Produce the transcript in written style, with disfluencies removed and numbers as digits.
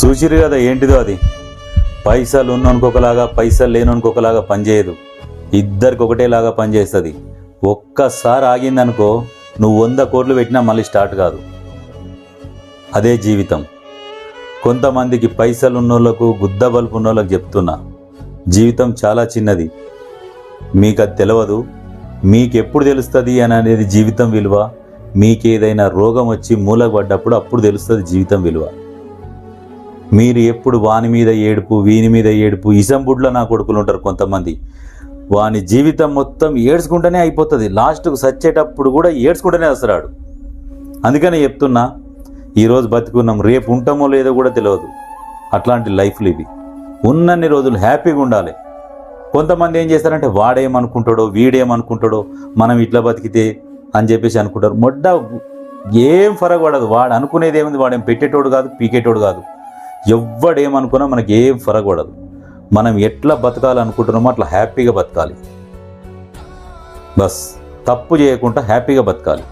చూసిరు కదా ఏంటిదో అది. పైసలు ఉన్నోనుకొకలాగా పైసలు లేనోనుకొకలాగా పనిచేయదు. ఇద్దరికి ఒకటేలాగా పనిచేస్తుంది. ఒక్కసారి ఆగిందనుకో నువ్వు 100 కోట్లు పెట్టినా మళ్ళీ స్టార్ట్ కాదు. అదే జీవితం. కొంతమందికి పైసలు ఉన్నోళ్ళకు గుద్ద బల్పు ఉన్నోళ్ళకు చెప్తున్నా, జీవితం చాలా చిన్నది. మీకు అది తెలియదు. మీకెప్పుడు తెలుస్తుంది అని అనేది జీవితం విలువ. మీకేదైనా రోగం వచ్చి మూలకు పడ్డప్పుడు అప్పుడు తెలుస్తుంది జీవితం విలువ. మీరు ఎప్పుడు వాని మీద ఏడుపు వీని మీద ఏడుపు, ఇసంబుడ్లో నా కొడుకులు ఉంటారు కొంతమంది. వాని జీవితం మొత్తం ఏడ్చుకుంటూనే అయిపోతుంది. లాస్ట్కు సచ్చేటప్పుడు కూడా ఏడ్చుకుంటూనే వస్తాడు. అందుకని చెప్తున్నా, ఈరోజు బతుకున్నాం, రేపు ఉంటామో లేదో కూడా తెలియదు. అట్లాంటి లైఫ్లు ఇవి. ఉన్నన్ని రోజులు హ్యాపీగా ఉండాలి. కొంతమంది ఏం చేస్తారంటే వాడేమనుకుంటాడో వీడేమనుకుంటాడో మనం ఇట్లా బతికితే అని చెప్పేసి అనుకుంటారు. మొడ్డ ఏం ఫరక పడదు. వాడు అనుకునేది ఏముంది, వాడేం పెట్టేటోడు కాదు, పీకేటోడు కాదు. ఎవ్వడేమనుకున్నా మనకి ఏం ఫరక పడదు. మనం ఎట్లా బతకాలనుకుంటున్నామో అట్లా హ్యాపీగా బతకాలి. బస్ తప్పు చేయకుండా హ్యాపీగా బతకాలి.